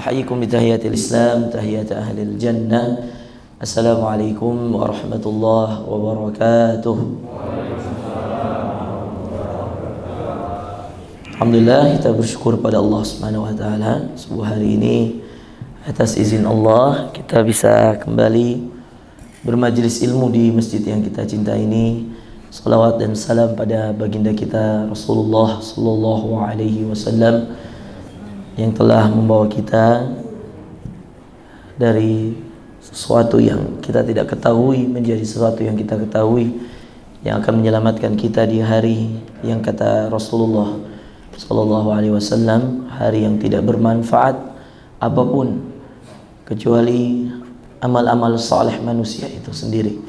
أحييكم بتحية الإسلام تحية أهل الجنة. السلام عليكم ورحمة الله وبركاته. Alhamdulillah, kita bersyukur pada Allah Subhanahu wa taala. Subuh hari ini atas izin Allah kita bisa kembali bermajlis ilmu di masjid yang kita cintai ini. Salawat dan salam pada baginda kita Rasulullah sallallahu alaihi wasallam yang telah membawa kita dari sesuatu yang kita tidak ketahui menjadi sesuatu yang kita ketahui, yang akan menyelamatkan kita di hari yang kata Rasulullah sallallahu alaihi wasallam, hari yang tidak bermanfaat apapun kecuali amal-amal saleh manusia itu sendiri.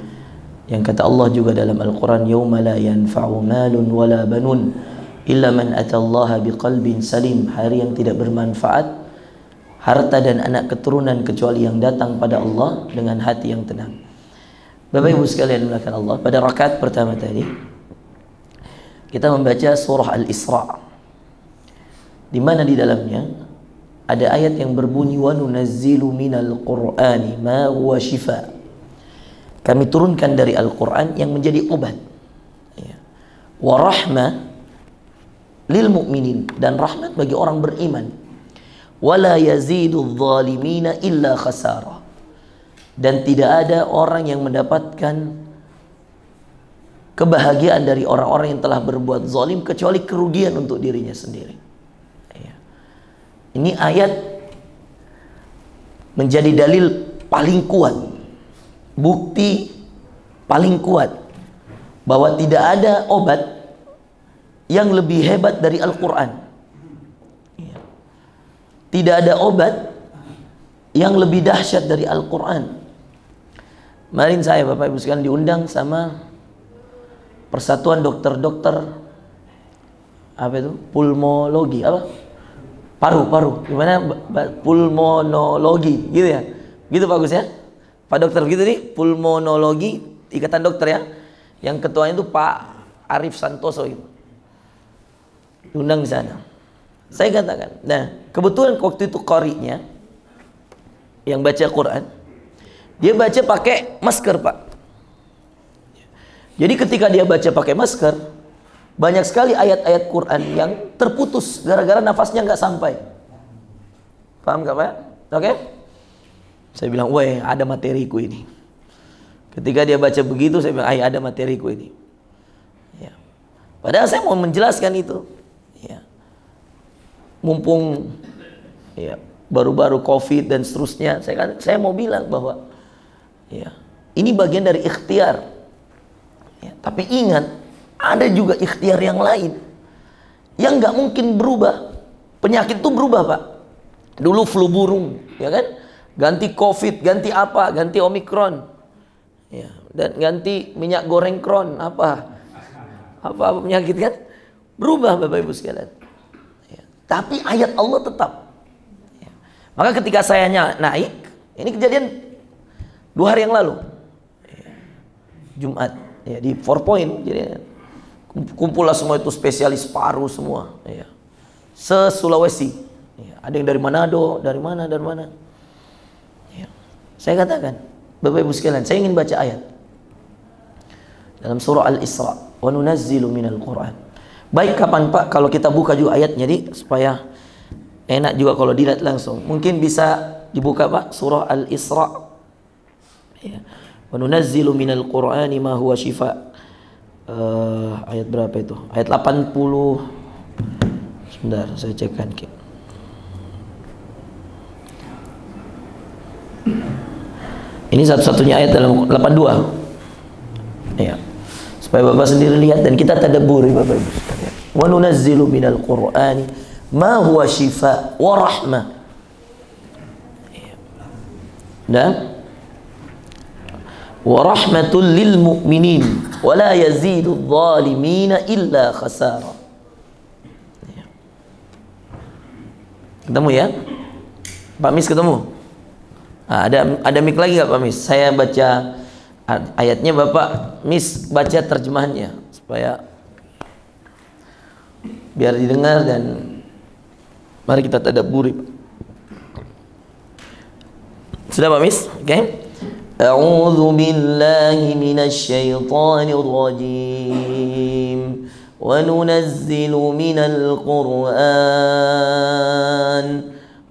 Yang kata Allah juga dalam Al-Quran, yauma la yanfa'u malun wala banun illa man atallaha biqalbin salim, hari yang tidak bermanfaat harta dan anak keturunan kecuali yang datang pada Allah dengan hati yang tenang. Bapak Ibu sekalian dimuliakan Allah, pada rakaat pertama tadi kita membaca surah Al-Isra, di mana di dalamnya ada ayat yang berbunyi wa nunazzilu minal qur'ani ma huwa shifa. Kami turunkan dari Al-Qur'an yang menjadi obat. Wa rahmah lil mu'minin, dan rahmat bagi orang beriman. Wala yazidudz zalimina illa khasara, dan tidak ada orang yang mendapatkan kebahagiaan dari orang-orang yang telah berbuat zalim kecuali kerugian untuk dirinya sendiri. Ini ayat menjadi dalil paling kuat, bukti paling kuat bahwa tidak ada obat yang lebih hebat dari Al-Quran. Tidak ada obat yang lebih dahsyat dari Al-Quran. Kemarin saya, Bapak Ibu sekalian, diundang sama Persatuan Dokter-Dokter apa itu? Pulmologi apa? Paru-paru. Gimana? Pulmonologi, gitu ya? Gitu bagus ya? Pak Dokter gitu nih, pulmonologi, Ikatan Dokter ya. Yang ketuanya itu Pak Arif Santoso gitu. Diundang di sana. Saya katakan, nah kebetulan waktu itu qari'nya yang baca Quran, dia baca pakai masker, Pak. Jadi ketika dia baca pakai masker, banyak sekali ayat-ayat Quran yang terputus gara-gara nafasnya nggak sampai. Paham nggak, Pak? Oke? Saya bilang, wah ada materiku ini. Ketika dia baca begitu, saya bilang, ada materiku ini. Ya. Padahal saya mau menjelaskan itu. Ya. Mumpung ya baru-baru COVID dan seterusnya, saya mau bilang bahwa ya ini bagian dari ikhtiar. Ya, tapi ingat, ada juga ikhtiar yang lain yang nggak mungkin berubah. Penyakit itu berubah, Pak. Dulu flu burung, ya kan? Ganti COVID, ganti apa? Ganti Omikron, ya. Dan ganti minyak goreng kron, apa penyakit kan? Berubah, Bapak Ibu sekalian. Ya. Tapi ayat Allah tetap. Ya. Maka ketika saya naik, ini kejadian 2 hari yang lalu, ya. Jumat, ya, di 4 Point, jadi kumpullah semua itu spesialis paru semua, ya. Se-Sulawesi, ya. Ada yang dari Manado, dari mana. Ya. Saya katakan, Bapak Ibu sekalian, saya ingin baca ayat dalam surah Al-Isra, wa nunazzilu minal Qur'an. Baik kapan, Pak? Kalau kita buka juga ayat, jadi supaya enak juga kalau dilihat langsung. Mungkin bisa dibuka, Pak, surah Al-Isra. Ya. Wa nunazzilu minal Qur'ani ma huwa shifa. Ayat berapa itu? Ayat 80. Sebentar, saya cekkan. Ini satu-satunya ayat dalam 82. Ya. Supaya Bapak sendiri lihat dan kita tadabburi, Bapak Ibu sekalian. Wa nunazzilu minal Qur'ani ma huwa shifa wa rahmah. Dan wa rahmatul lil mu'minin wa la yazidudz zalimina illa khasara. Ketemu ya? Pak Mis ketemu? Nah, ada mic lagi nggak Pak Mis? Saya baca ayatnya, Bapak Mis baca terjemahannya supaya biar didengar dan mari kita tadabburi. Sudah Pak Mis? Oke. Okay. A'udzu billahi minasy syaithanir rajim. Wa nunazzilu minal Qur'an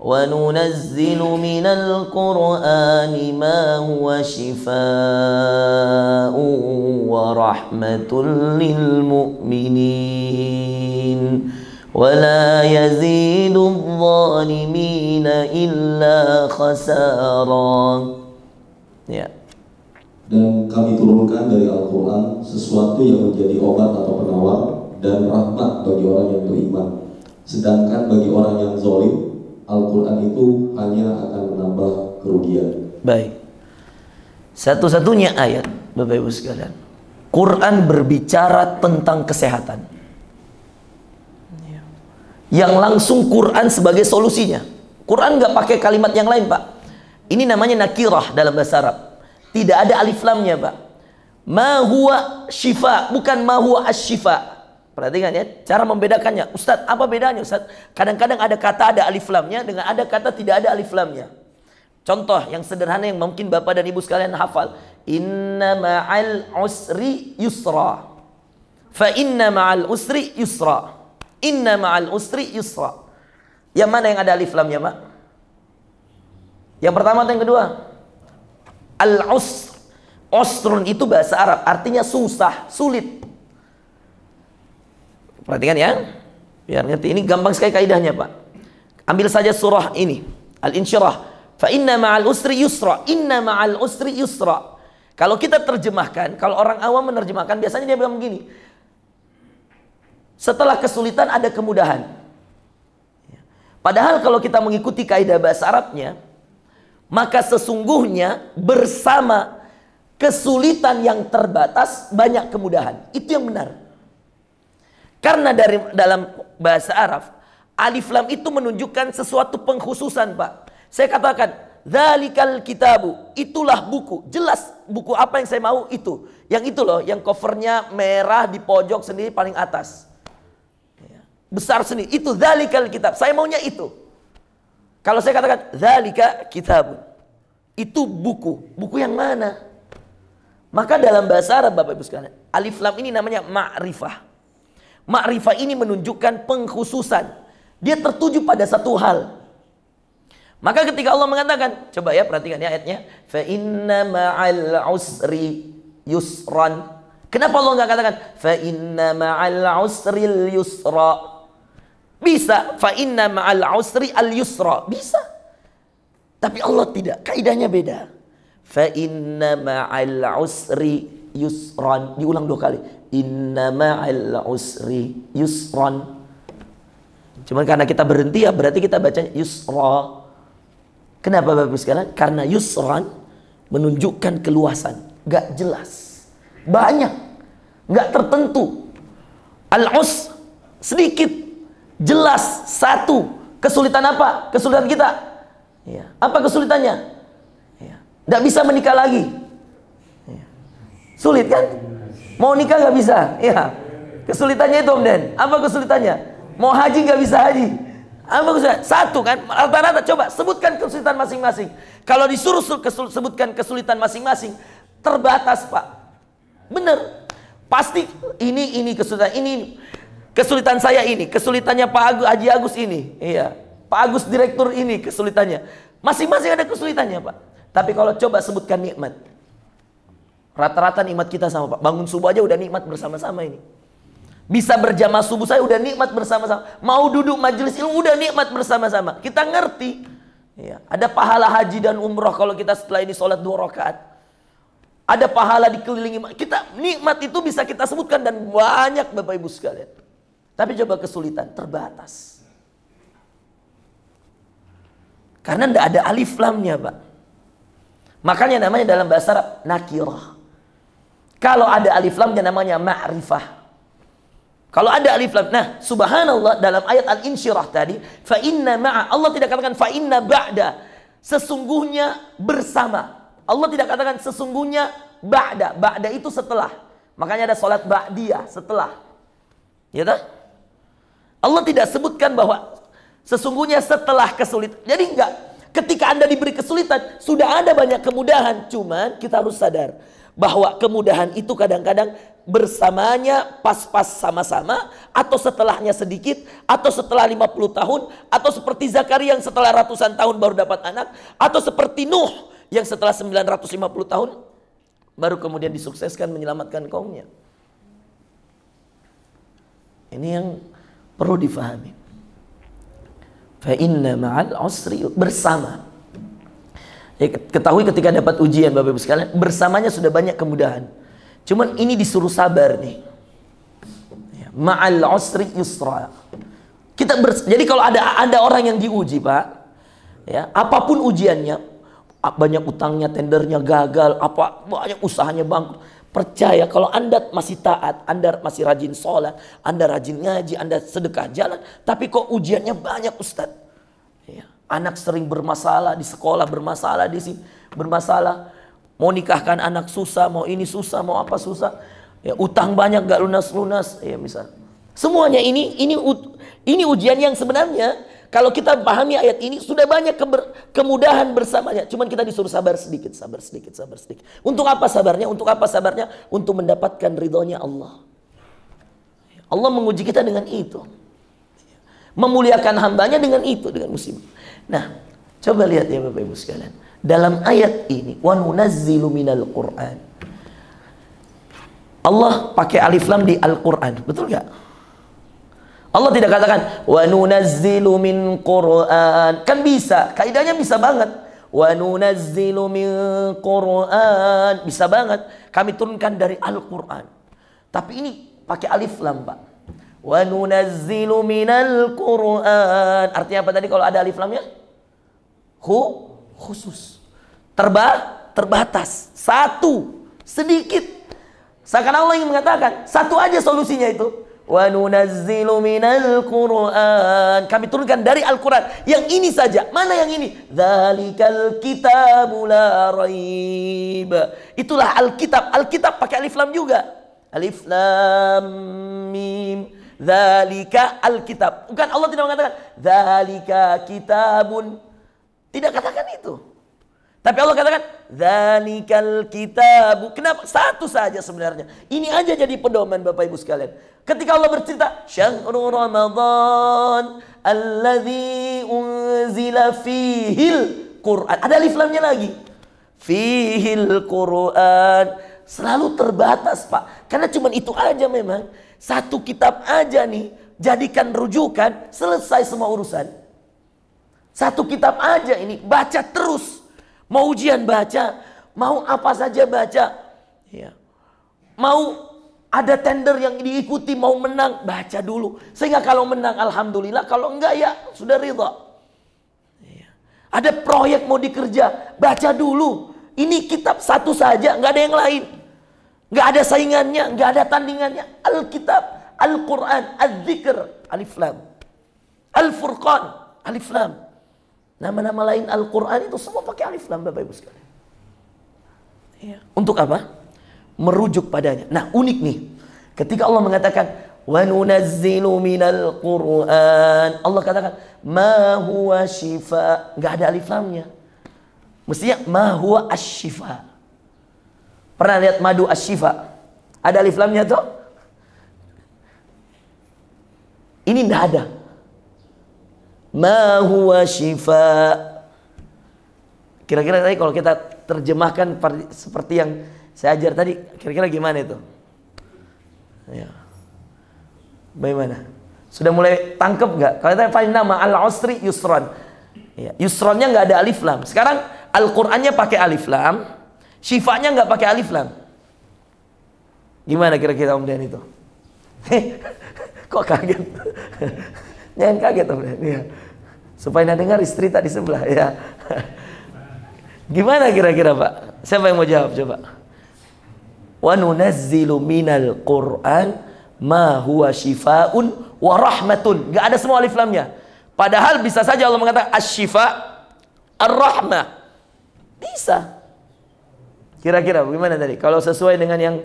وننزل من القرآن ما هو شفاء ورحمة للمؤمنين ولا يزيد الظالمين إلا خسارا. Ya. Dan kami turunkan dari Al-Quran sesuatu yang menjadi obat atau penawar dan rahmat bagi orang yang beriman. Sedangkan bagi orang yang zalim, Al-Quran itu hanya akan menambah kerugian. Baik. Satu-satunya ayat, Bapak Ibu sekalian, Quran berbicara tentang kesehatan. Yang langsung Quran sebagai solusinya. Quran nggak pakai kalimat yang lain, Pak. Ini namanya nakirah dalam bahasa Arab. Tidak ada alif lamnya, Pak. Ma huwa syifa, bukan ma huwa asy-syifa. Perhatikan ya, cara membedakannya. Ustadz, apa bedanya Ustadz? Kadang-kadang ada kata ada alif lamnya dengan ada kata tidak ada alif lamnya. Contoh yang sederhana yang mungkin Bapak dan Ibu sekalian hafal. Inna ma'al usri yusra. Fa inna ma'al usri yusra. Inna ma'al usri yusra. Yang mana yang ada alif lamnya, Pak? Yang pertama atau yang kedua? Al-usr. Usrun itu bahasa Arab, artinya susah, sulit. Perhatikan ya, biar ngerti. Ini gampang sekali kaidahnya, Pak. Ambil saja surah ini, Al-Insyirah. Fa inna ma'al usri yusra. Inna ma'al usri yusra. Kalau kita terjemahkan, kalau orang awam menerjemahkan, biasanya dia bilang begini. Setelah kesulitan ada kemudahan. Padahal kalau kita mengikuti kaidah bahasa Arabnya, maka sesungguhnya bersama kesulitan yang terbatas banyak kemudahan. Itu yang benar. Karena dalam bahasa Arab, alif lam itu menunjukkan sesuatu pengkhususan, Pak. Saya katakan, dzalikal kitabu, itulah buku. Jelas buku apa yang saya mau itu. Yang itu loh, yang covernya merah di pojok sendiri paling atas. Besar sendiri, itu dzalikal kitab. Saya maunya itu. Kalau saya katakan, dzalika kitabu, itu buku. Buku yang mana? Maka dalam bahasa Arab, Bapak Ibu sekalian, alif lam ini namanya ma'rifah. Ma'rifah ini menunjukkan pengkhususan. Dia tertuju pada satu hal. Maka ketika Allah mengatakan, coba ya perhatikan ya ayatnya, fa inna ma'al usri yusran. Kenapa Allah nggak katakan fa inna ma'al usril yusra? Bisa, fa inna ma'al usri al yusra. Bisa. Tapi Allah tidak, kaidahnya beda. Fa inna ma'al usri yusran. Diulang 2 kali. Inna ma'al usri yusran. Cuman karena kita berhenti ya berarti kita bacanya yusra. Kenapa Bapak sekalian? Karena yusran menunjukkan keluasan, gak jelas, banyak, gak tertentu. Al-us sedikit, jelas, satu. Kesulitan apa? Kesulitan kita. Ya. Apa kesulitannya? Ya. Gak bisa menikah lagi. Ya. Sulit kan? Mau nikah nggak bisa, ya. Kesulitannya itu Om Den. Apa kesulitannya? Mau haji nggak bisa haji. Apa kesulitan? Satu kan? Rata-rata coba sebutkan kesulitan masing-masing. Kalau disuruh sebutkan kesulitan masing-masing, terbatas Pak. Bener. Pasti ini kesulitan ini. Kesulitan saya ini, kesulitannya Pak Haji Agus ini, iya. Pak Agus direktur ini kesulitannya. Masing-masing ada kesulitannya Pak. Tapi kalau coba sebutkan nikmat. Rata-rata nikmat kita sama Pak. Bangun subuh aja udah nikmat bersama-sama ini. Bisa berjamaah subuh saya udah nikmat bersama-sama. Mau duduk majelis ilmu udah nikmat bersama-sama. Kita ngerti. Ya, ada pahala haji dan umroh kalau kita setelah ini sholat 2 rakaat. Ada pahala dikelilingi. Kita nikmat itu bisa kita sebutkan dan banyak Bapak Ibu sekalian. Tapi coba kesulitan terbatas. Karena tidak ada alif lamnya Pak. Makanya namanya dalam bahasa Arab nakirah. Kalau ada alif lamnya namanya ma'rifah. Kalau ada alif lam, nah subhanallah dalam ayat Al-Insyirah tadi, fa inna ma'a, Allah tidak katakan fa inna ba'da, sesungguhnya bersama. Allah tidak katakan sesungguhnya ba'da. Ba'da itu setelah. Makanya ada salat ba'diyah setelah. Ya tak? Allah tidak sebutkan bahwa sesungguhnya setelah kesulitan. Jadi enggak. ketika Anda diberi kesulitan, sudah ada banyak kemudahan. Cuman kita harus sadar bahwa kemudahan itu kadang-kadang bersamanya pas-pas sama-sama, atau setelahnya sedikit, atau setelah 50 tahun, atau seperti Zakaria yang setelah ratusan tahun baru dapat anak, atau seperti Nuh yang setelah 950 tahun baru kemudian disukseskan menyelamatkan kaumnya. Ini yang perlu difahami. Fa inna ma'al usri, bersama. Ya, ketahui ketika dapat ujian Bapak Ibu sekalian, bersamanya sudah banyak kemudahan. Cuman ini disuruh sabar nih. Ya, ma'al usri yusra. Jadi kalau ada orang yang diuji, Pak, ya, apapun ujiannya, banyak utangnya, tendernya gagal, banyak usahanya bangkrut, percaya kalau Anda masih taat, Anda masih rajin sholat, Anda rajin ngaji, Anda sedekah jalan, tapi kok ujiannya banyak, Ustadz. Ya, anak sering bermasalah di sekolah, bermasalah di sini, bermasalah. Mau nikahkan anak susah, mau ini susah, mau apa susah. Ya, utang banyak gak lunas-lunas, ya misal. Semuanya ini ujian yang sebenarnya kalau kita pahami ayat ini sudah banyak kemudahan bersamanya. Cuman kita disuruh sabar sedikit, sabar sedikit, sabar sedikit. Untuk apa sabarnya? Untuk apa sabarnya? Untuk mendapatkan ridhonya Allah. Allah menguji kita dengan itu. Memuliakan hambanya dengan itu, dengan musibah. Nah, coba lihat ya Bapak Ibu sekalian. Dalam ayat ini, wa nunazzilu minal Qur'an. Allah pakai alif lam di Al-Qur'an, betul gak? Allah tidak katakan wa nunazzilu min Qur'an. Kan bisa, kaidahnya bisa banget. Wa nunazzilu min Qur'an, bisa banget. Kami turunkan dari Al-Qur'an. Tapi ini pakai alif lam, Pak. Wa nunazzilu minal Qur'an. Artinya apa tadi kalau ada alif lamnya? Khusus. Terbatas. Satu. Sedikit. Seakan Allah ingin mengatakan satu aja solusinya itu. Wa nunazzilu minal Qur'an. Kami turunkan dari Al-Quran. Yang ini saja. Mana yang ini? Dzalikal kitabu la raib. Itulah Alkitab. Alkitab pakai alif lam juga. Alif lam mim. Dzalika Alkitab. Bukan, Allah tidak mengatakan dzalika kitabun. Tidak katakan itu. Tapi Allah katakan dzalikal kitabu. Kenapa? Satu saja sebenarnya. Ini aja jadi pedoman Bapak Ibu sekalian. Ketika Allah bercerita syahrul Ramadan alladzi unzila fihil Qur'an. Ada alif lamnya lagi. Fihil Qur'an. Selalu terbatas, Pak. Karena cuma itu aja memang. Satu kitab aja nih. Jadikan rujukan. Selesai semua urusan. Satu kitab aja ini. Baca terus. Mau ujian baca. Mau apa saja baca. Ya. Mau ada tender yang diikuti. Mau menang. Baca dulu. Sehingga kalau menang alhamdulillah. Kalau enggak ya sudah ridha. Ya. Ada proyek mau dikerja. Baca dulu. Ini kitab satu saja. Nggak ada yang lain. Nggak ada saingannya. Nggak ada tandingannya. Alkitab. Al-Quran. Al-Dzikr. Alif Lam. Al-Furqan. Alif Lam. Nama-nama lain Al-Quran itu semua pakai alif lam Bapak Ibu sekalian. Ya. Untuk apa? Merujuk padanya. Nah unik nih. Ketika Allah mengatakan wa nunazzilu minal Qur'an. Allah katakan ma huwa shifa. Nggak ada alif lamnya. Mestinya ma huwa asy-shifa. Pernah lihat madu asy-shifa? Ada alif lamnya tuh? Ini nggak ada. Ma huwa shifa. Kira-kira tadi kalau kita terjemahkan seperti yang saya ajar tadi, kira-kira gimana itu? Ya. Bagaimana? Sudah mulai tangkep nggak? Kalau tadi fa inna ma'al usri yusran. Ya, yusrannya nggak ada alif lam. Sekarang Al-Qur'annya pakai alif lam, shifanya nggak pakai alif lam. Gimana kira-kira Om Dan itu? Kok kaget? Jangan kaget Om Dan. Ya. Supaya nak dengar istri tak di sebelah ya. Gimana kira-kira Pak? Siapa yang mau jawab coba? Wa nunazzilu minal Qur'an ma huwa shifaa'un wa rahmatun. Gak ada semua alif lamnya. Padahal bisa saja Allah mengatakan asy-syifa ar-rahmah. Bisa. Kira-kira bagaimana tadi? Kalau sesuai dengan yang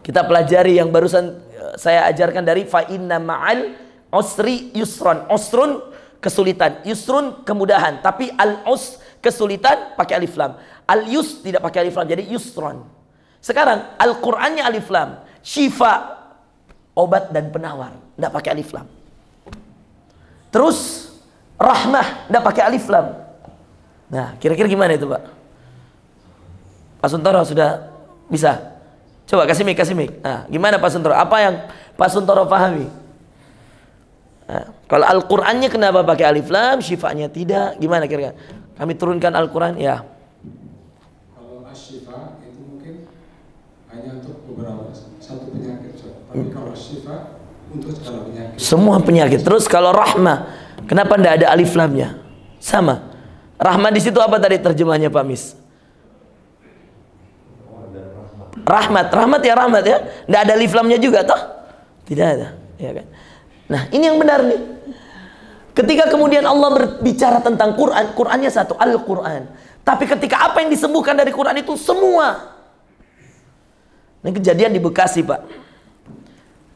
kita pelajari yang barusan saya ajarkan dari fa inna ma'al usri yusran. Usrun kesulitan, yusrun kemudahan, tapi al-us kesulitan pakai alif lam. Al-yus tidak pakai alif lam, jadi yusron. Sekarang Al-Qur'annya alif lam, syifa obat dan penawar, tidak pakai alif lam. Terus rahmah tidak pakai alif lam. Nah, kira-kira gimana itu, Pak? Pak Suntoro sudah bisa? Coba kasih mic. Nah, gimana Pak Suntoro? Apa yang Pak Suntoro pahami? Nah, kalau Al-Qur'annya kenapa pakai alif lam, syifanya tidak? Gimana kira-kira? Kami turunkan Al-Qur'an, ya. Kalau asyifa itu mungkin hanya untuk beberapa satu penyakit, tapi kalau syifa untuk segala penyakit. Semua penyakit. Terus kalau rahmah, kenapa tidak ada alif lamnya? Sama. Rahmah di situ apa tadi terjemahnya Pak Mis? Rahmat ya rahmat ya. Tidak ada alif lamnya juga toh? Tidak ada, ya kan? Nah, ini yang benar nih. Ketika kemudian Allah berbicara tentang Quran, Qurannya satu, Al-Quran. Tapi ketika apa yang disembuhkan dari Quran itu semua. Ini kejadian di Bekasi, Pak.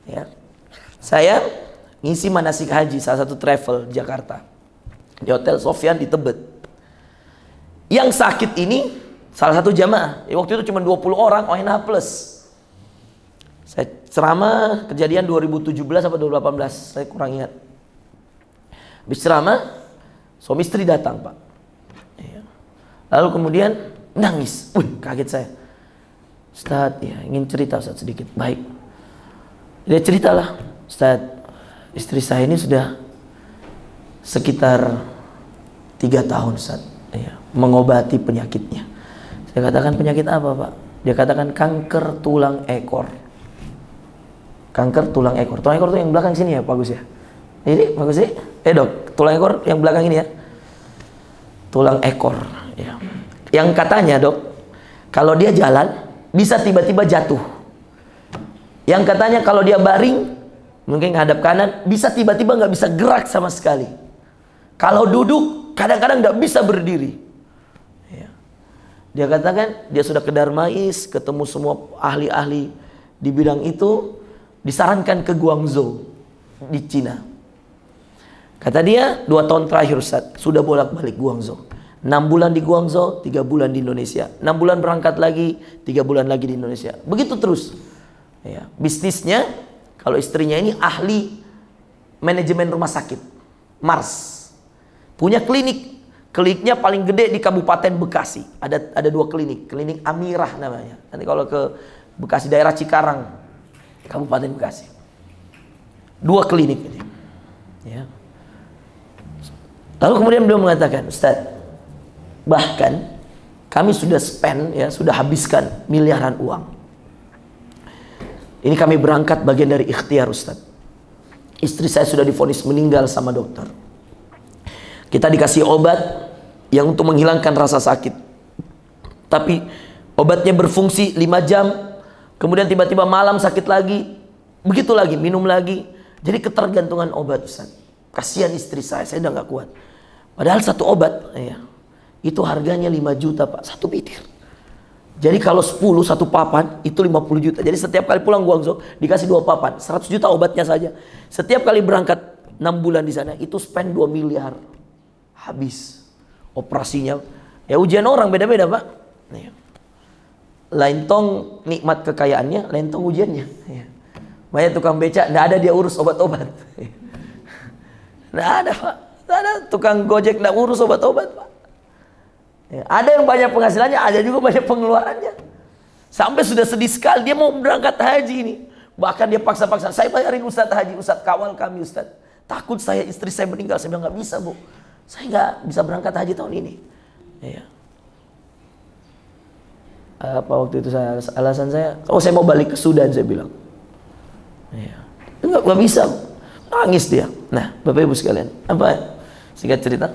Ya. Saya ngisi manasik haji salah satu travel di Jakarta. Di Hotel Sofyan di Tebet. Yang sakit ini salah satu jamaah. Waktu itu cuma 20 orang ONH plus. Saya ceramah kejadian 2017 atau 2018, saya kurang ingat. Habis ceramah, suami istri datang, Pak. Lalu kemudian nangis. Wih, kaget saya. Ustaz, ya, ingin cerita Ustaz sedikit. Baik. Dia ceritalah, Ustaz, istri saya ini sudah sekitar 3 tahun Ustaz, ya, mengobati penyakitnya. Saya katakan, penyakit apa, Pak? Dia katakan kanker tulang ekor. Kanker tulang ekor. Tulang ekor itu yang belakang sini ya, bagus ya. Ini bagus sih. Dok, tulang ekor yang belakang ini ya. Tulang ekor. Ya. Yang katanya dok, kalau dia jalan bisa tiba-tiba jatuh. Yang katanya kalau dia baring, mungkin ngadap kanan, bisa tiba-tiba nggak bisa gerak sama sekali. Kalau duduk, kadang-kadang nggak bisa berdiri. Ya. Dia katakan dia sudah ke Darmais, ketemu semua ahli-ahli di bidang itu. Disarankan ke Guangzhou di Cina. Kata dia 2 tahun terakhir Ustaz sudah bolak-balik Guangzhou. 6 bulan di Guangzhou, 3 bulan di Indonesia. 6 bulan berangkat lagi, 3 bulan lagi di Indonesia. Begitu terus. Ya, bisnisnya kalau istrinya ini ahli manajemen rumah sakit, Mars. Punya klinik. Kliniknya paling gede di Kabupaten Bekasi. Ada 2 klinik. Klinik Amirah namanya. Nanti kalau ke Bekasi daerah Cikarang, Kabupaten Bekasi. 2 klinik ini. Ya. Lalu kemudian beliau mengatakan, Ustaz, bahkan kami sudah spend, ya, sudah habiskan miliaran uang. Ini kami berangkat bagian dari ikhtiar Ustaz. Istri saya sudah divonis meninggal sama dokter. Kita dikasih obat yang untuk menghilangkan rasa sakit. Tapi obatnya berfungsi 5 jam. Kemudian tiba-tiba malam sakit lagi. Begitu lagi, minum lagi. Jadi ketergantungan obat Ustaz. Kasihan istri saya udah gak kuat. Padahal satu obat, ya, itu harganya 5 juta Pak, 1 butir. Jadi kalau 10 satu papan, itu 50 juta. Jadi setiap kali pulang Guangzhou, dikasih 2 papan. 100 juta obatnya saja. Setiap kali berangkat 6 bulan di sana, itu spend 2 miliar. Habis. Operasinya. Ya ujian orang beda-beda Pak. Ya. Lain tong nikmat kekayaannya, lain tong ujiannya. Ya. Banyak tukang beca, tidak ada dia urus obat-obat. Tidak ada Pak. Tidak ada tukang gojek tidak urus obat-obat Pak. Ya. Ada yang banyak penghasilannya, ada juga banyak pengeluarannya. Sampai sudah sedih sekali, dia mau berangkat haji ini. Bahkan dia paksa-paksa, saya bayarin Ustadz haji, Ustadz kawal kami Ustadz. Takut saya, istri saya meninggal. Saya bilang, nggak bisa Bu. Saya nggak bisa berangkat haji tahun ini. Ya. Apa waktu itu alasan saya, oh saya mau balik ke Sudan, saya bilang. Ya. Nggak bisa, nangis dia. Nah, Bapak Ibu sekalian, apa singkat cerita?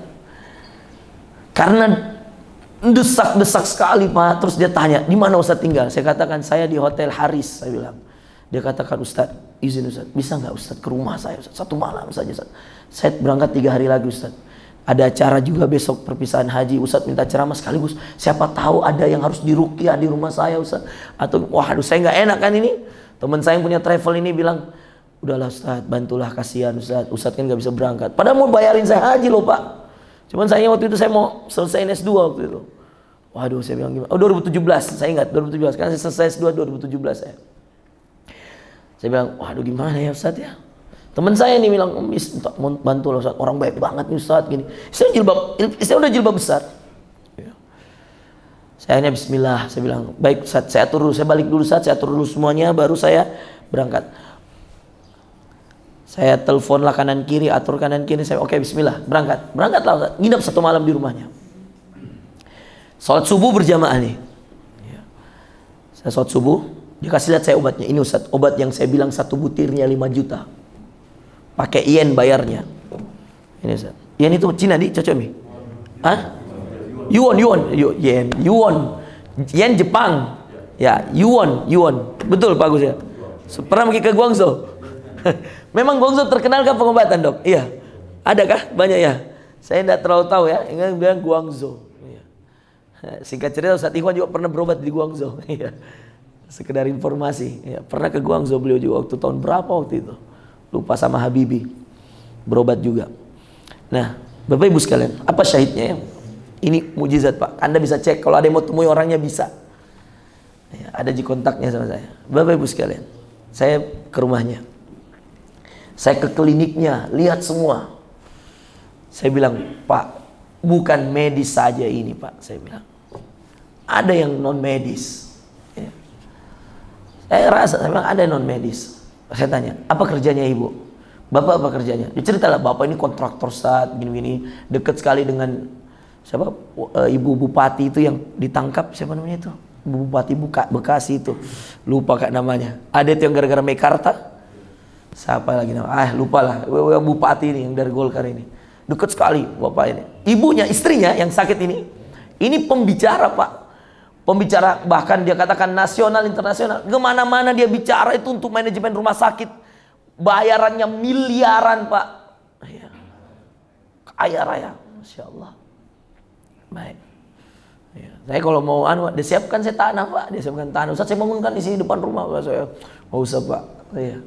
Karena desak-desak sekali Pak, terus dia tanya, di mana Ustadz tinggal? Saya katakan saya di Hotel Haris, saya bilang. Dia katakan, Ustadz, izin Ustadz, bisa nggak Ustadz ke rumah saya Ustadz? 1 malam saja Ustadz. Saya berangkat 3 hari lagi Ustadz. Ada acara juga besok perpisahan haji, Ustadz minta ceramah sekaligus. Siapa tahu ada yang harus diruqyah di rumah saya Ustadz. Atau waduh saya nggak enak kan ini. Teman saya yang punya travel ini bilang, udahlah Ustaz, bantulah, kasihan Ustaz. Ustaz kan gak bisa berangkat. Padahal mau bayarin saya haji loh Pak. Cuman sayangnya waktu itu saya mau selesai S2 waktu itu. Waduh, saya bilang gimana? Oh 2017, saya ingat 2017. Karena saya selesai S2 2017 saya. Saya bilang, waduh gimana ya Ustaz ya? Teman saya nih bilang, bantu lah Ustaz. Orang baik banget nih Ustaz gini. Saya udah jilbab besar. Saya hanya bismillah, saya bilang, baik Ustaz, saya atur dulu, saya balik dulu Ustaz, saya atur dulu semuanya, baru saya berangkat. Saya telepon lah kanan kiri, atur kanan kiri, saya oke bismillah, berangkat. Berangkatlah Ustaz, nginap 1 malam di rumahnya. Sholat subuh berjamaah nih. Saya sholat subuh, dia kasih lihat saya obatnya. Ini Ustaz, obat yang saya bilang 1 butirnya 5 juta. Pakai yen bayarnya. Ini Ustaz. Yen itu Cina di, cocok mi? Hah? Yuan, yen Jepang, ya yuan, betul Pak Gus ya. Pernah pergi ke Guangzhou? Memang Guangzhou terkenal kan pengobatan dok? Iya, adakah banyak ya? Saya tidak terlalu tahu ya. Ingat bilang Guangzhou. Iya. Singkat cerita Ustaz Ikhwan juga pernah berobat di Guangzhou. Iya. Sekedar informasi. Ya, pernah ke Guangzhou beliau juga waktu tahun berapa waktu itu? Lupa sama Habibi. Berobat juga. Nah, Bapak Ibu sekalian, apa syahidnya ya? Ini mujizat Pak. Anda bisa cek kalau ada yang mau temui orangnya bisa. Ya, ada di kontaknya sama saya. Bapak Ibu sekalian, saya ke rumahnya. Saya ke kliniknya, lihat semua. Saya bilang, Pak, bukan medis saja ini Pak. Saya bilang, ada yang non medis. Ya. Saya bilang ada non medis. Saya tanya, apa kerjanya ibu? Bapak apa kerjanya? Diceritalah, bapak ini kontraktor saat gini-gini, dekat sekali dengan siapa ibu bupati itu yang ditangkap, siapa namanya itu, ibu bupati Bekasi itu, lupa kak namanya. Ada itu yang gara-gara Mekarta, siapa lagi namanya, lupa lah, bupati ini yang dari Golkar ini, dekat sekali bapak ini. Ibunya, istrinya yang sakit ini pembicara Pak, pembicara, bahkan dia katakan nasional internasional, kemana-mana dia bicara itu untuk manajemen rumah sakit, bayarannya miliaran Pak, ya. Kaya raya, Masya Allah. Baik. Ya, saya kalau mau disiapkan saya tanah Pak, disiapkan tanah. Ustaz saya bangunkan di sini depan rumah Pak. Saya mau usah Pak. Ya.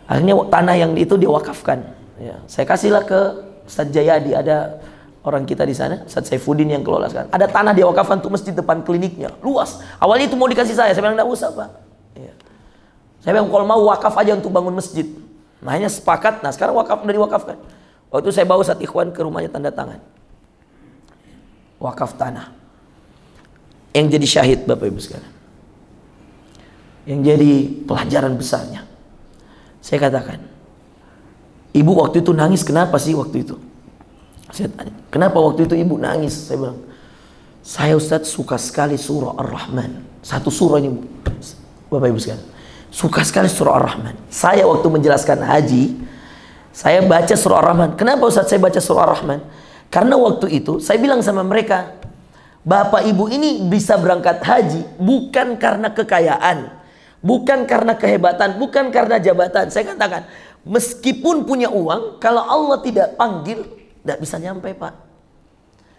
Akhirnya tanah yang itu diwakafkan. Ya. Saya kasihlah ke Ustaz Jayadi, ada orang kita di sana, Ustaz Saifuddin yang kelola sekarang. Ada tanah diwakafkan untuk masjid depan kliniknya, luas. Awalnya itu mau dikasih saya bilang enggak usah Pak. Ya. Saya bilang kalau mau wakaf aja untuk bangun masjid. Nah hanya sepakat. Nah sekarang wakaf udah diwakafkan. Waktu itu saya bawa Ustaz Ikhwan ke rumahnya tanda tangan. Wakaf tanah. Yang jadi syahid Bapak Ibu sekalian, yang jadi pelajaran besarnya, saya katakan, ibu waktu itu nangis kenapa sih waktu itu? Saya tanya, kenapa waktu itu ibu nangis? Saya bilang, saya Ustadz suka sekali surah Ar-Rahman. Satu surah ini Bapak Ibu sekalian, suka sekali surah Ar-Rahman. Saya waktu menjelaskan haji, saya baca surah Ar-Rahman. Kenapa Ustadz saya baca surah Ar-Rahman? Karena waktu itu saya bilang sama mereka, Bapak Ibu ini bisa berangkat haji bukan karena kekayaan, bukan karena kehebatan, bukan karena jabatan. Saya katakan, meskipun punya uang, kalau Allah tidak panggil, tidak bisa nyampe Pak.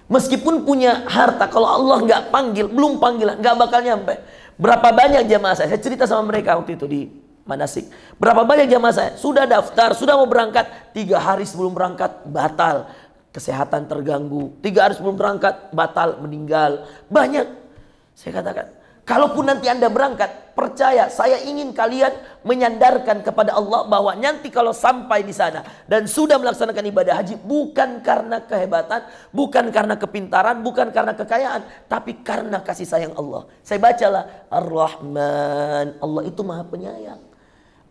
Meskipun punya harta, kalau Allah nggak panggil, belum panggilan, nggak bakal nyampe. Berapa banyak jamaah saya cerita sama mereka waktu itu di manasik. Berapa banyak jamaah saya sudah daftar, sudah mau berangkat, 3 hari sebelum berangkat batal. Kesehatan terganggu, 3 hari sebelum berangkat batal, meninggal. Banyak. Saya katakan, kalaupun nanti Anda berangkat, percaya saya ingin kalian menyandarkan kepada Allah bahwa nanti kalau sampai di sana dan sudah melaksanakan ibadah haji, bukan karena kehebatan, bukan karena kepintaran, bukan karena kekayaan, tapi karena kasih sayang Allah. Saya bacalah Ar-Rahman, Allah itu Maha Penyayang.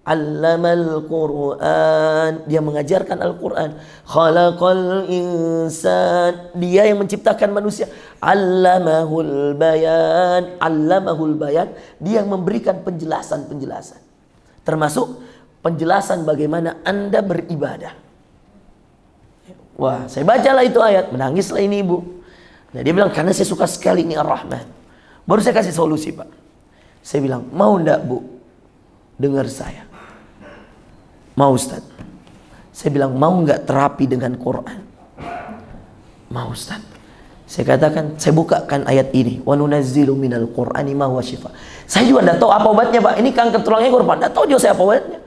Allamal Quran, dia mengajarkan Al-Quran. Khalaqal insan, dia yang menciptakan manusia. Allamahul bayan, allamahul bayan, dia yang memberikan penjelasan-penjelasan, termasuk penjelasan bagaimana Anda beribadah. Wah, saya bacalah itu ayat, menangislah ini ibu. Nah, dia bilang karena saya suka sekali ini Ar-Rahman. Baru saya kasih solusi Pak. Saya bilang, mau ndak Bu dengar saya? Mau Ustaz? Saya bilang, mau nggak terapi dengan Quran? Mau Ustaz? Saya katakan, saya bukakan ayat ini, wa nunazzilu minal Qur'ani ma huwa syifa. Saya juga enggak tahu apa obatnya Pak. Ini kanker tulangnya Quran, enggak tahu juga saya apa obatnya.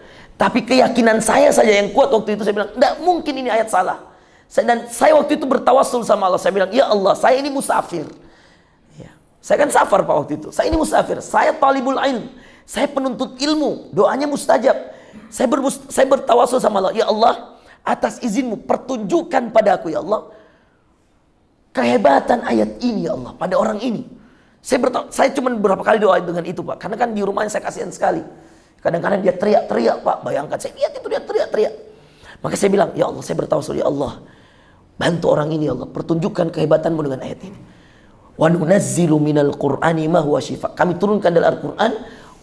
Tapi keyakinan saya saja yang kuat waktu itu. Saya bilang, tidak mungkin ini ayat salah. Dan saya waktu itu bertawassul sama Allah. Saya bilang, ya Allah, saya ini musafir. Ya. Saya kan safar Pak waktu itu. Saya ini musafir. Saya talibul ilm. Saya penuntut ilmu. Doanya mustajab. Saya bertawassul sama Allah. Ya Allah, atas izinmu pertunjukkan padaku ya Allah kehebatan ayat ini ya Allah pada orang ini. Saya cuma beberapa kali doa dengan itu Pak. Karena kan di rumahnya saya kasihan sekali. Kadang-kadang dia teriak-teriak Pak. Bayangkan saya lihat itu dia teriak-teriak. Maka saya bilang, ya Allah, saya bertawassul ya Allah, bantu orang ini ya Allah, pertunjukkan kehebatanmu dengan ayat ini. Wa nunazzilu minal qur'ani ma huwa syifa. Kami turunkan dari Al-Qur'an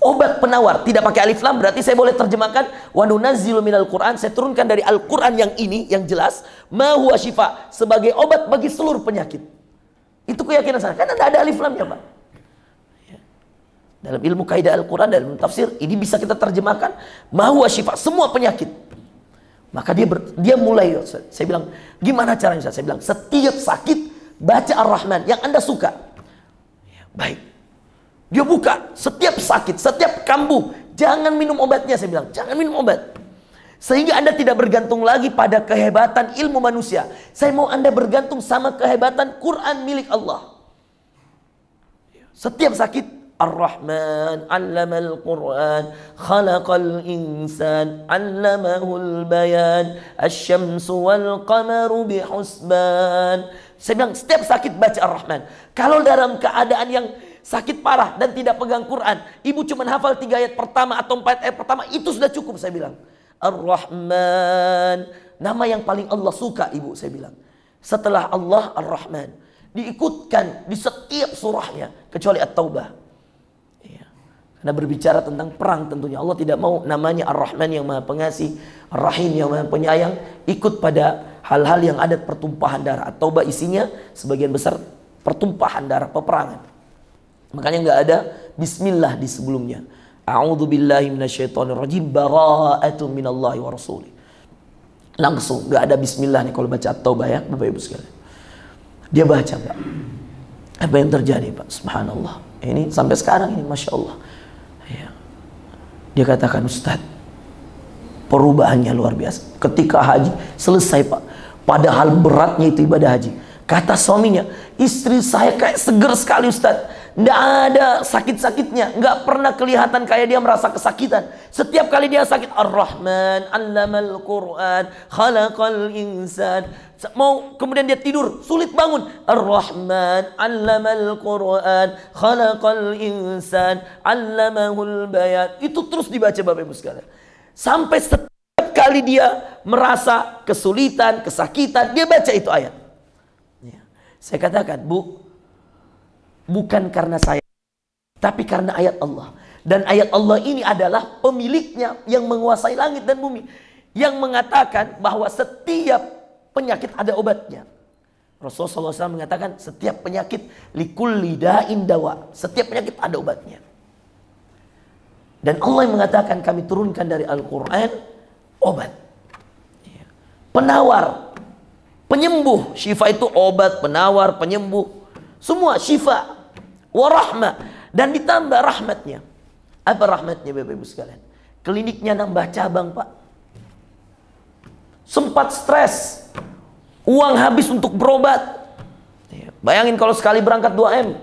obat penawar. Tidak pakai alif lam, berarti saya boleh terjemahkan wa nunazzilu minal qur'an. Saya turunkan dari Al-Qur'an yang ini, yang jelas, ma huwa syifa, sebagai obat bagi seluruh penyakit. Itu keyakinan saya. Karena tidak ada alif lamnya Pak. Dalam ilmu kaidah Al-Quran, dalam tafsir, ini bisa kita terjemahkan ma huwa syifa, semua penyakit. Maka dia mulai, saya bilang, gimana caranya Ustaz? Saya bilang, setiap sakit baca Ar-Rahman yang Anda suka. Ya, baik. Dia buka, setiap sakit, setiap kambuh, jangan minum obatnya. Saya bilang, jangan minum obat. Sehingga Anda tidak bergantung lagi pada kehebatan ilmu manusia. Saya mau Anda bergantung sama kehebatan Quran milik Allah. Setiap sakit, Ar-Rahman, 'allamal Qur'an, khalaqal insan, 'allamahul bayan, asy-syamsu wal qamaru bihusban. Saya bilang, setiap sakit baca Ar-Rahman. Kalau dalam keadaan yang sakit parah dan tidak pegang Quran, ibu cuma hafal 3 ayat pertama atau 4 ayat pertama, itu sudah cukup. Saya bilang, Ar-Rahman, nama yang paling Allah suka ibu, saya bilang. Setelah Allah, Ar-Rahman. Diikutkan di setiap surahnya, kecuali At-Taubah. Karena berbicara tentang perang tentunya. Allah tidak mau namanya Ar-Rahman yang maha pengasih, Ar-Rahim yang maha penyayang, ikut pada hal-hal yang ada pertumpahan darah. At-Taubah isinya sebagian besar pertumpahan darah, peperangan. Makanya nggak ada bismillah di sebelumnya. A'udzu billahi minasyaitonir rajim, bara'atun minallahi wa rasulih. Langsung nggak ada bismillah nih kalau baca At-Taubah ya, Bapak Ibu sekalian. Dia baca Pak. Apa yang terjadi Pak? Subhanallah. Ini sampai sekarang ini Masya Allah. Ya. Dia katakan, Ustadz, perubahannya luar biasa. Ketika haji selesai Pak, padahal beratnya itu ibadah haji. Kata suaminya, istri saya kayak seger sekali Ustadz. Nggak ada sakit-sakitnya, nggak pernah kelihatan kayak dia merasa kesakitan. Setiap kali dia sakit, Ar-Rahman, 'allamal Qur'an, khalaqal insan. Mau kemudian dia tidur, sulit bangun. Ar-Rahman, 'allamal Qur'an, khalaqal insan, 'allamahul bayan. Itu terus dibaca Bapak Ibu sekalian. Sampai setiap kali dia merasa kesulitan, kesakitan, dia baca itu ayat. Ya. Saya katakan, Bu, bukan karena saya, tapi karena ayat Allah. Dan ayat Allah ini adalah pemiliknya yang menguasai langit dan bumi, yang mengatakan bahwa setiap penyakit ada obatnya. Rasulullah SAW mengatakan setiap penyakit likulli da'in dawa. Setiap penyakit ada obatnya. Dan Allah yang mengatakan kami turunkan dari Al-Quran obat, penawar, penyembuh. Syifa itu obat, penawar, penyembuh, semua syifa, warahmah, dan ditambah rahmatnya. Apa rahmatnya Bapak Ibu sekalian? Kliniknya nambah cabang Pak. Sempat stres, uang habis untuk berobat. Bayangin kalau sekali berangkat 2M.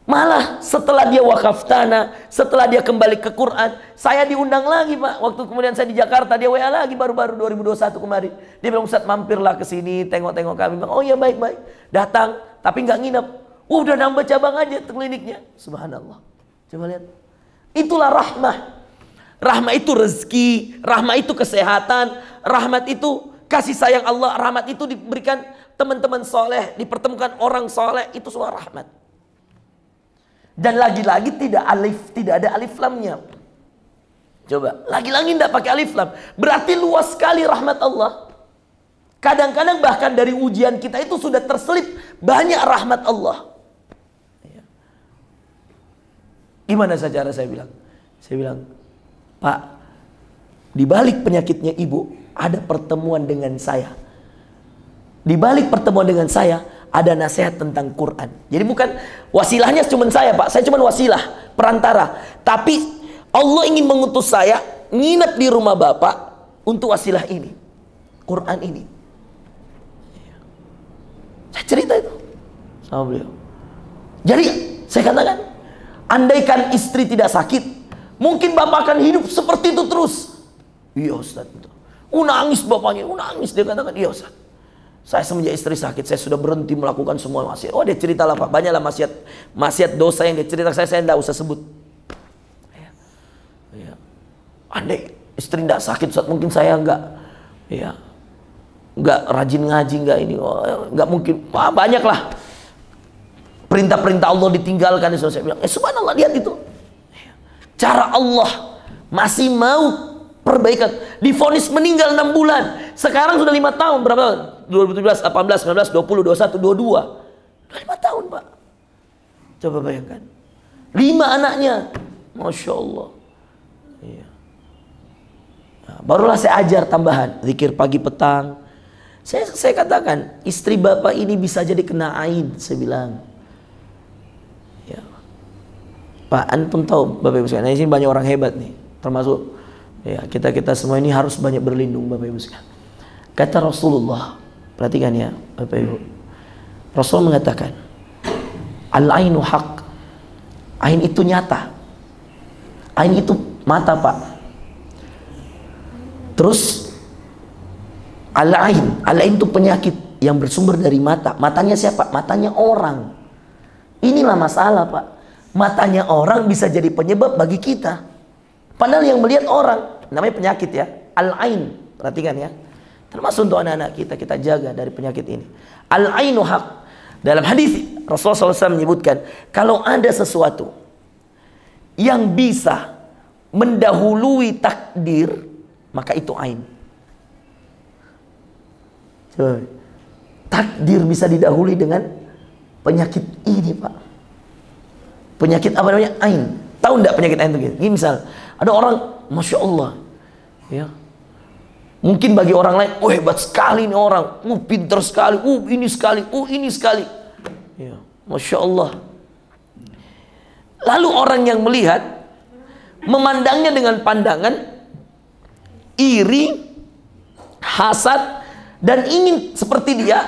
Malah setelah dia wakaf tanah, setelah dia kembali ke Quran, saya diundang lagi Pak. Waktu kemudian saya di Jakarta, dia WA lagi baru-baru 2021 kemarin. Dia bilang, Ustadz mampirlah ke sini, tengok-tengok kami. Oh iya baik-baik. Datang, tapi nggak nginep. Udah nambah cabang aja kliniknya. Subhanallah. Coba lihat. Itulah rahmah. Rahmat itu rezeki, rahmat itu kesehatan, rahmat itu kasih sayang Allah, rahmat itu diberikan teman-teman soleh, dipertemukan orang soleh, itu semua rahmat. Dan lagi-lagi tidak ada alif lamnya. Coba, lagi-lagi tidak pakai alif lam. Berarti luas sekali rahmat Allah. Kadang-kadang bahkan dari ujian kita itu sudah terselip banyak rahmat Allah. Gimana cara saya bilang? Saya bilang, Pak, di balik penyakitnya ibu ada pertemuan dengan saya. Di balik pertemuan dengan saya ada nasihat tentang Quran. Jadi bukan wasilahnya cuma saya Pak, saya cuma wasilah, perantara. Tapi Allah ingin mengutus saya nginep di rumah bapak untuk wasilah ini, Quran ini. Saya cerita itu sama beliau. Jadi saya katakan, andaikan istri tidak sakit, mungkin bapak akan hidup seperti itu terus. Iya Ustaz. Nangis bapaknya, nangis. Dia katakan, iya Ustaz, saya semenjak istri sakit, saya sudah berhenti melakukan semua maksiat. Oh, dia cerita lah Pak, banyaklah maksiat dosa yang dia cerita. Saya tidak usah sebut. Ya. Andai istri tidak sakit, Ustaz, mungkin saya nggak rajin ngaji, nggak ini, nggak mungkin. Wah, banyaklah perintah-perintah Allah ditinggalkan. Saya bilang, subhanallah, lihat itu. Cara Allah masih mau perbaikan. Divonis meninggal 6 bulan. Sekarang sudah 5 tahun. Berapa tahun? 2017, 18, 19, 20, 21, 22. 5 tahun Pak. Coba bayangkan. 5 anaknya. Masya Allah. Iya. Nah, barulah saya ajar tambahan. Zikir pagi petang. Saya katakan, istri bapak ini bisa jadi kena ain. Saya bilang. Ya. Pak, antum tahu Bapak Ibu sekalian, di sini banyak orang hebat nih. Termasuk ya, kita semua ini harus banyak berlindung Bapak Ibu sekalian. Kata Rasulullah, perhatikan ya Bapak Ibu. Rasul mengatakan, al-ainu haq. Ain itu nyata. Ain itu mata Pak. Terus al-ain itu penyakit yang bersumber dari mata. Matanya siapa? Matanya orang. Inilah masalah Pak. Matanya orang bisa jadi penyebab bagi kita. Padahal yang melihat orang, namanya penyakit ya, al-ain. Perhatikan ya. Termasuk untuk anak-anak kita jaga dari penyakit ini. Al-ainu haq. Dalam hadis Rasulullah SAW menyebutkan, kalau ada sesuatu yang bisa mendahului takdir, maka itu ain. Coba. Takdir bisa didahului dengan penyakit ini Pak. Penyakit apa namanya? Ain. Tahu enggak penyakit ain itu? Ini misal, ada orang, Masya Allah, ya, mungkin bagi orang lain, oh hebat sekali ini orang, pintar sekali, ini sekali, ini sekali, ya, Masya Allah. Lalu orang yang melihat, memandangnya dengan pandangan iri, hasad, dan ingin seperti dia,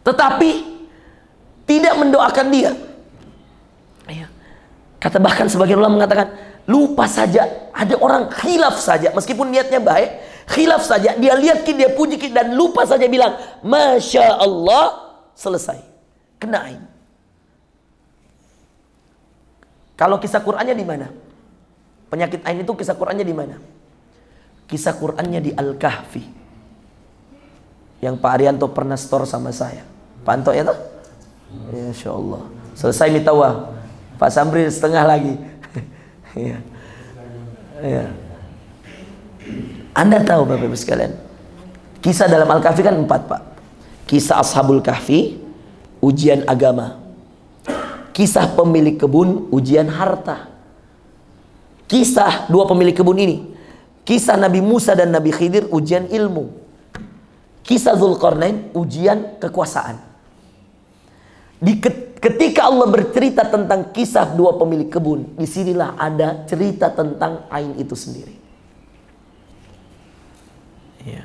tetapi tidak mendoakan dia. Kata bahkan sebagian ulama mengatakan, lupa saja, ada orang khilaf saja, meskipun niatnya baik, khilaf saja, dia lihat dia puji dan lupa saja bilang, Masya Allah, selesai, kena ain. Kalau kisah Qur'annya di mana? Penyakit ain itu kisah Qur'annya di mana? Kisah Qur'annya di Al-Kahfi, yang Pak Arianto pernah store sama saya. Pak Anto ya toh? Insya Allah. Selesai mitawah. Pak Samri setengah lagi. Ya. Ya. Anda tahu Bapak Ibu sekalian, kisah dalam Al-Kahfi kan 4 Pak. Kisah Ashabul Kahfi, ujian agama. Kisah pemilik kebun, ujian harta. Kisah 2 pemilik kebun ini. Kisah Nabi Musa dan Nabi Khidir, ujian ilmu. Kisah Dzulqarnain, ujian kekuasaan. Ketika Allah bercerita tentang kisah 2 pemilik kebun, disinilah ada cerita tentang ain itu sendiri. Ya.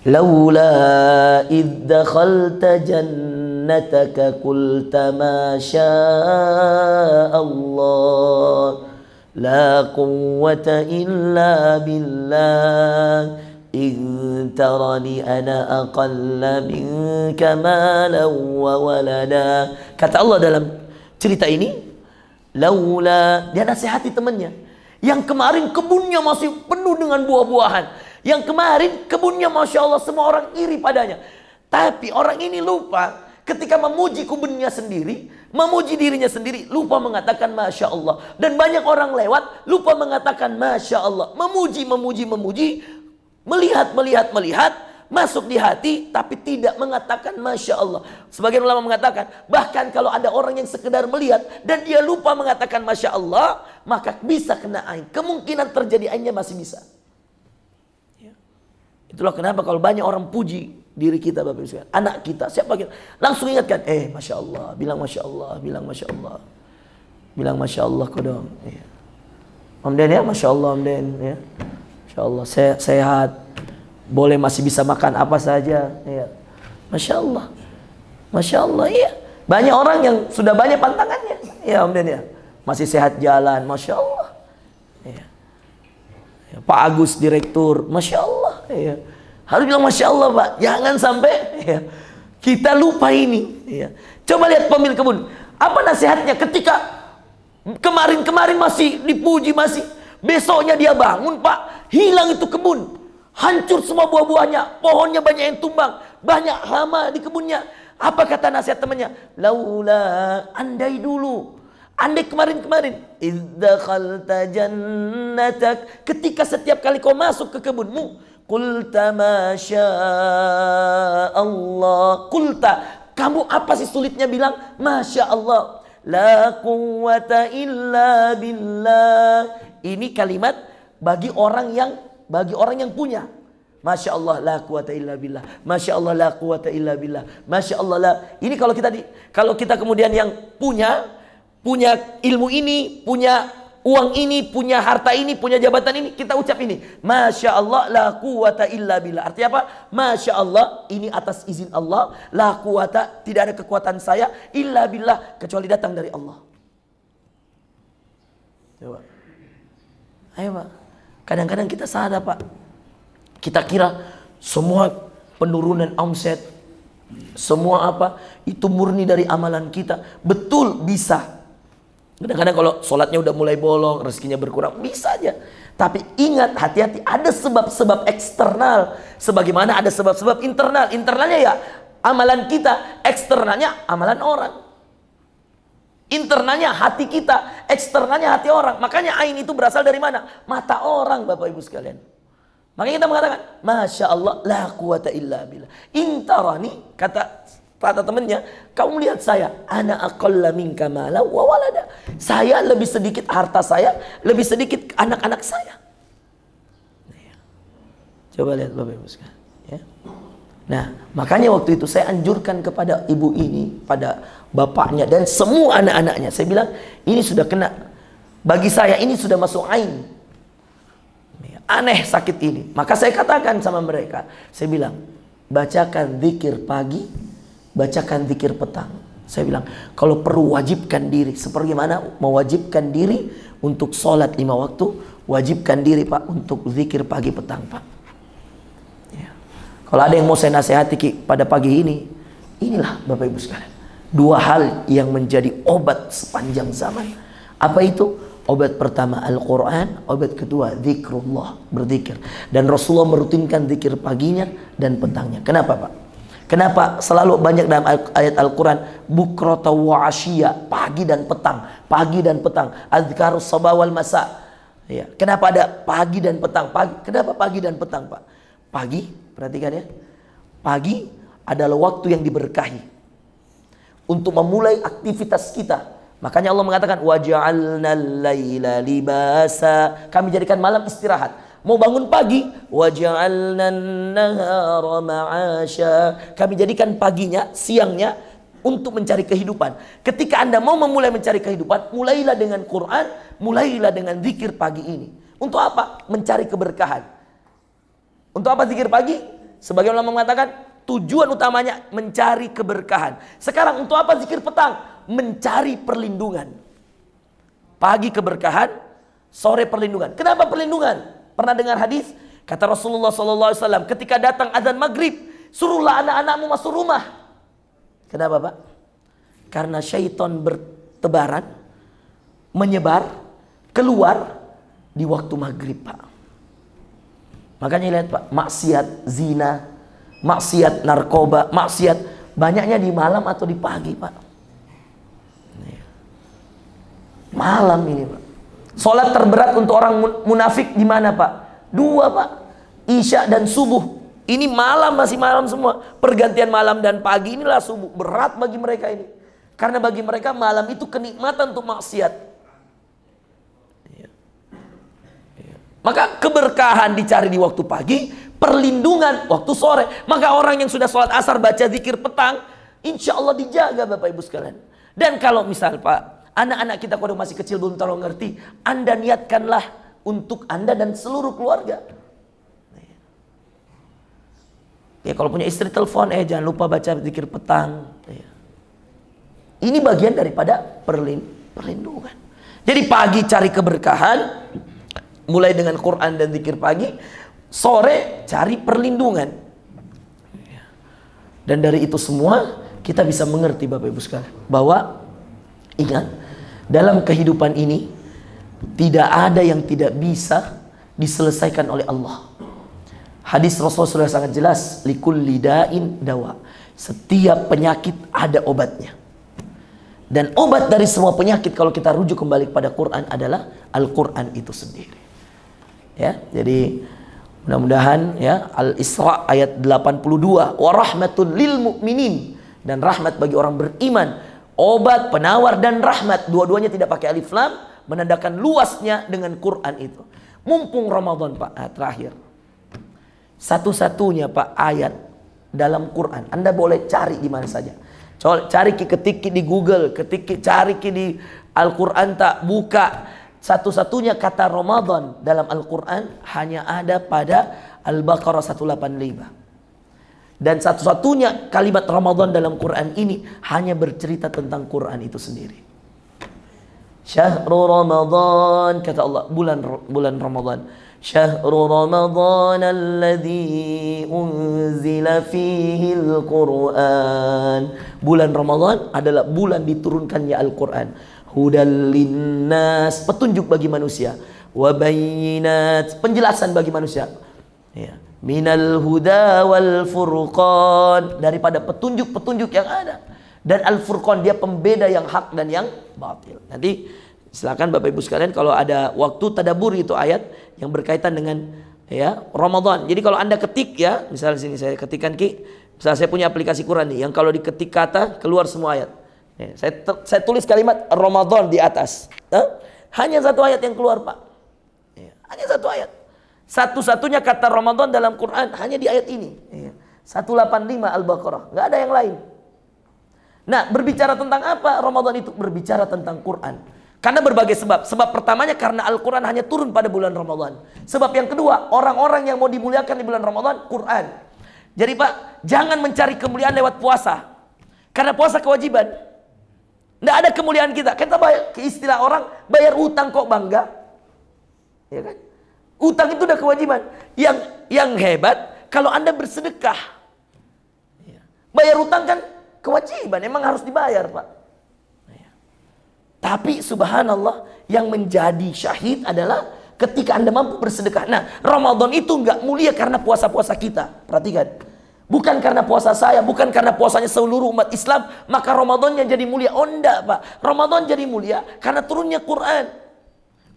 Laula idh dakhalta jannataka qulta ma syaa Allah la quwwata illa billah in tarani ana aqalla minka malan wa walada. Kata Allah dalam cerita ini, laula, dia nasihati temannya yang kemarin kebunnya masih penuh dengan buah-buahan, yang kemarin kebunnya Masya Allah semua orang iri padanya, tapi orang ini lupa ketika memuji kebunnya sendiri, memuji dirinya sendiri, lupa mengatakan Masya Allah. Dan banyak orang lewat lupa mengatakan Masya Allah, memuji, melihat, masuk di hati, tapi tidak mengatakan Masya Allah. Sebagian ulama mengatakan, bahkan kalau ada orang yang sekedar melihat dan dia lupa mengatakan Masya Allah, maka bisa kena ain. Kemungkinan terjadi ainnya masih bisa. Ya. Itulah kenapa kalau banyak orang puji diri kita, Bapak Ibu sekalian, anak kita, siapa kita, langsung ingatkan, Masya Allah, bilang Masya Allah, bilang Masya Allah, bilang Masya Allah kau dong. Ya. Om Den ya, Masya Allah Om Den ya. Masya Allah, sehat. Boleh masih bisa makan apa saja ya. Masya Allah. Masya Allah iya. Banyak orang yang sudah banyak pantangannya ya Om Den ya. Masih sehat jalan, Masya Allah ya. Ya, Pak Agus Direktur, Masya Allah ya. Harus bilang Masya Allah Pak. Jangan sampai ya, kita lupa ini ya. Coba lihat pemilik kebun. Apa nasihatnya ketika kemarin-kemarin masih dipuji, masih besoknya dia bangun Pak, hilang itu kebun, hancur semua buah-buahnya, pohonnya banyak yang tumbang, banyak hama di kebunnya. Apa kata nasihat temannya? Laula, andai dulu, andai kemarin-kemarin, idzakhalta jannatak, ketika setiap kali kau masuk ke kebunmu, qulta masya Allah, qulta, kamu apa sih sulitnya bilang Masya Allah, la quwwata illa billah. Ini kalimat bagi orang yang punya. Masya Allah la quwwata illa billah. Masya Allah la quwwata illa billah. Masya Allah la. Ini kalau kita kemudian yang punya ilmu ini, punya uang ini, punya harta ini, punya jabatan ini, kita ucap ini. Masya Allah la quwwata illa billah. Artinya apa? Masya Allah, ini atas izin Allah. La quwwata, tidak ada kekuatan saya. Illa billah, kecuali datang dari Allah. Coba. Ayo Pak. Kadang-kadang kita sadar Pak. Kita kira semua penurunan omset, semua apa, itu murni dari amalan kita. Betul, bisa. Kadang-kadang kalau sholatnya udah mulai bolong, rezekinya berkurang, bisa aja. Tapi ingat, hati-hati, ada sebab-sebab eksternal. Sebagaimana ada sebab-sebab internal. Internalnya ya amalan kita, eksternalnya amalan orang. Internalnya hati kita, eksternalnya hati orang. Makanya ain itu berasal dari mana? Mata orang, Bapak Ibu sekalian. Makanya kita mengatakan, Masya Allah, la quwata illa billah. Intarani, kata temannya, kamu lihat saya, ana aqalla minka mala wa walada. Saya lebih sedikit harta saya, lebih sedikit anak-anak saya. Coba lihat Bapak Ibu sekalian. Ya. Nah, makanya waktu itu saya anjurkan kepada ibu ini, pada bapaknya dan semua anak-anaknya. Saya bilang, ini sudah kena. Bagi saya ini sudah masuk ain. Aneh sakit ini. Maka saya katakan sama mereka, saya bilang, bacakan zikir pagi, bacakan zikir petang. Saya bilang, kalau perlu wajibkan diri. Seperti mana mewajibkan diri untuk sholat 5 waktu, wajibkan diri Pak untuk zikir pagi petang Pak. Ya. Kalau ada yang mau saya nasihati pada pagi ini, inilah Bapak Ibu sekalian. 2 hal yang menjadi obat sepanjang zaman. Apa itu? Obat pertama Al-Quran, obat kedua zikrullah, berzikir. Dan Rasulullah merutinkan zikir paginya dan petangnya. Kenapa Pak? Kenapa selalu banyak dalam ayat Al-Quran bukrata wa asyiya, pagi dan petang, pagi dan petang, azkarus sabah wal masa. Ya. Kenapa ada pagi dan petang? Kenapa pagi dan petang Pak? Pagi, perhatikan ya. Pagi adalah waktu yang diberkahi untuk memulai aktivitas kita. Makanya Allah mengatakan waja'alnal laila libasa. Kami jadikan malam istirahat. Mau bangun pagi, waja'alnan nahara ma'asya. Kami jadikan paginya, siangnya untuk mencari kehidupan. Ketika Anda mau memulai mencari kehidupan, mulailah dengan Quran, mulailah dengan zikir pagi ini. Untuk apa? Mencari keberkahan. Untuk apa zikir pagi? Sebagian ulama mengatakan tujuan utamanya mencari keberkahan. Sekarang untuk apa zikir petang? Mencari perlindungan. Pagi keberkahan, sore perlindungan. Kenapa perlindungan? Pernah dengar hadis? Kata Rasulullah SAW, ketika datang azan maghrib, suruhlah anak-anakmu masuk rumah. Kenapa Pak? Karena syaitan bertebaran, menyebar, keluar di waktu maghrib Pak. Makanya lihat Pak, maksiat zina, maksiat narkoba, maksiat banyaknya di malam atau di pagi Pak. Malam ini Pak. Sholat terberat untuk orang munafik di mana Pak? 2 Pak. Isya dan subuh. Ini malam, masih malam semua. Pergantian malam dan pagi inilah subuh. Berat bagi mereka ini. Karena bagi mereka malam itu kenikmatan untuk maksiat. Maka keberkahan dicari di waktu pagi, perlindungan waktu sore. Maka orang yang sudah sholat asar baca zikir petang, insya Allah dijaga Bapak Ibu sekalian. Dan kalau misal Pak, Anak-anak kita kalau masih kecil belum terlalu ngerti, Anda niatkanlah untuk Anda dan seluruh keluarga. Ya kalau punya istri telepon, jangan lupa baca zikir petang. Ya. Ini bagian daripada perlindungan. Jadi pagi cari keberkahan, mulai dengan Quran dan zikir pagi. Sore cari perlindungan. Dan dari itu semua kita bisa mengerti Bapak Ibu sekalian, bahwa ingat, dalam kehidupan ini tidak ada yang tidak bisa diselesaikan oleh Allah. Hadis Rasulullah sangat jelas, likulli da'in dawa. Setiap penyakit ada obatnya. Dan obat dari semua penyakit kalau kita rujuk kembali kepada Quran adalah Al-Quran itu sendiri. Ya, jadi mudah-mudahan ya, Al-Isra ayat 82, wa rahmatul lil mu'minin, dan rahmat bagi orang beriman. Obat, penawar dan rahmat, dua-duanya tidak pakai alif lam, menandakan luasnya dengan Quran itu. Mumpung Ramadan Pak, terakhir. Satu-satunya Pak ayat dalam Quran, Anda boleh cari di mana saja. Cari ketik di Google, cari di Al-Quran tak buka. Satu-satunya kata Ramadan dalam Al-Quran hanya ada pada Al-Baqarah 185. Dan satu-satunya kalimat Ramadan dalam Quran ini hanya bercerita tentang Quran itu sendiri. Syahrul Ramadan, kata Allah, bulan Ramadan. Syahrul Ramadan alladzi unzila fihi al-Quran. Bulan Ramadan adalah bulan diturunkannya Al-Quran. Hudal linnas, petunjuk bagi manusia. Wa bayyinat, penjelasan bagi manusia. Ya. Minal huda wal furqan, daripada petunjuk-petunjuk yang ada. Dan al-furqan, dia pembeda yang hak dan yang batil. Nanti silakan Bapak Ibu sekalian kalau ada waktu tadabbur itu ayat yang berkaitan dengan ya Ramadan. Jadi kalau Anda ketik ya, misalnya sini saya ketikkan misalnya saya punya aplikasi Quran nih, yang kalau diketik kata keluar semua ayat. Ya, saya tulis kalimat Ramadan di atas. Hanya satu ayat yang keluar Pak. Ya, hanya satu ayat. Satu-satunya kata Ramadan dalam Quran hanya di ayat ini. Ya. 185 Al-Baqarah, nggak ada yang lain. Nah, berbicara tentang apa Ramadan itu? Berbicara tentang Quran. Karena berbagai sebab. Sebab pertamanya karena Al-Quran hanya turun pada bulan Ramadan. Sebab yang kedua, orang-orang yang mau dimuliakan di bulan Ramadan, Quran. Jadi Pak, jangan mencari kemuliaan lewat puasa. Karena puasa kewajiban. Nggak ada kemuliaan kita. Kita bayar, istilah orang, bayar utang kok bangga. Ya kan? Utang itu udah kewajiban. Yang hebat, kalau Anda bersedekah. Bayar utang kan kewajiban, emang harus dibayar Pak. Tapi subhanallah, yang menjadi syahid adalah ketika Anda mampu bersedekah. Nah, Ramadan itu nggak mulia karena puasa-puasa kita. Perhatikan. Bukan karena puasa saya, bukan karena puasanya seluruh umat Islam, maka Ramadannya jadi mulia. Oh enggak Pak, Ramadan jadi mulia karena turunnya Quran.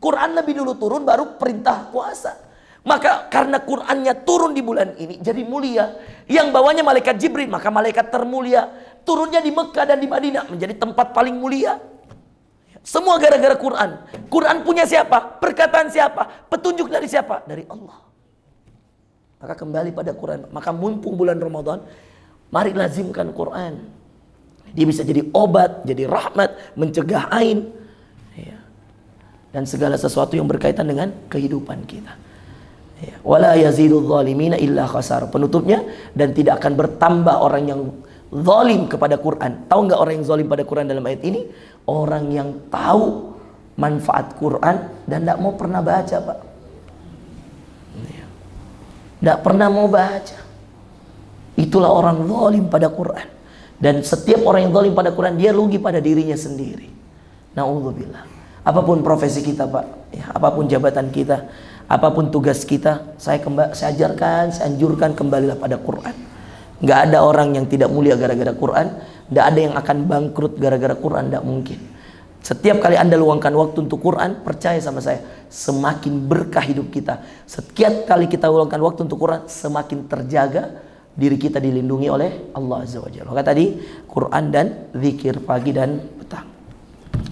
Quran lebih dulu turun, baru perintah puasa. Maka karena Qurannya turun di bulan ini, jadi mulia. Yang bawanya malaikat Jibril, maka malaikat termulia. Turunnya di Mekah dan di Madinah, menjadi tempat paling mulia. Semua gara-gara Quran. Quran punya siapa? Perkataan siapa? Petunjuk dari siapa? Dari Allah. Maka kembali pada Quran. Maka mumpung bulan Ramadan, mari lazimkan Quran. Dia bisa jadi obat, jadi rahmat, mencegah ain, dan segala sesuatu yang berkaitan dengan kehidupan kita. Wala yazidul zalimina illa khasar. Penutupnya, dan tidak akan bertambah orang yang zalim kepada Quran. Tahu nggak orang yang zalim pada Quran dalam ayat ini? Orang yang tahu manfaat Quran dan tidak mau pernah baca Pak. Tidak pernah mau baca. Itulah orang zalim pada Quran. Dan setiap orang yang zalim pada Quran, dia rugi pada dirinya sendiri. Na'udzubillah. Apapun profesi kita Pak, ya, apapun jabatan kita, apapun tugas kita, saya ajarkan, saya anjurkan kembalilah pada Quran. Nggak ada orang yang tidak mulia gara-gara Quran. Nggak ada yang akan bangkrut gara-gara Quran. Nggak mungkin. Setiap kali Anda luangkan waktu untuk Quran, percaya sama saya, semakin berkah hidup kita. Setiap kali kita luangkan waktu untuk Quran, semakin terjaga diri kita, dilindungi oleh Allah Azza wa Jalla. Maka tadi Quran dan zikir pagi dan petang.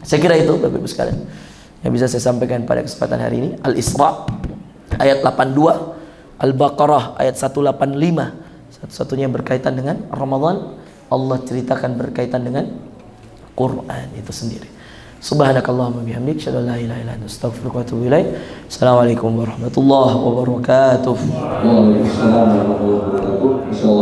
Saya kira itu Bapak Ibu sekalian yang bisa saya sampaikan pada kesempatan hari ini. Al-Isra ayat 82, Al-Baqarah ayat 185. Satu-satunya yang berkaitan dengan Ramadan, Allah ceritakan berkaitan dengan Quran itu sendiri. Subhanakallahumma bihamdik, asyhadu an la ilaha illa anta, astaghfiruka wa atubu ilaik. Assalamualaikum warahmatullahi wabarakatuh. Waalaikumsalam warahmatullahi wabarakatuh. Insyaallah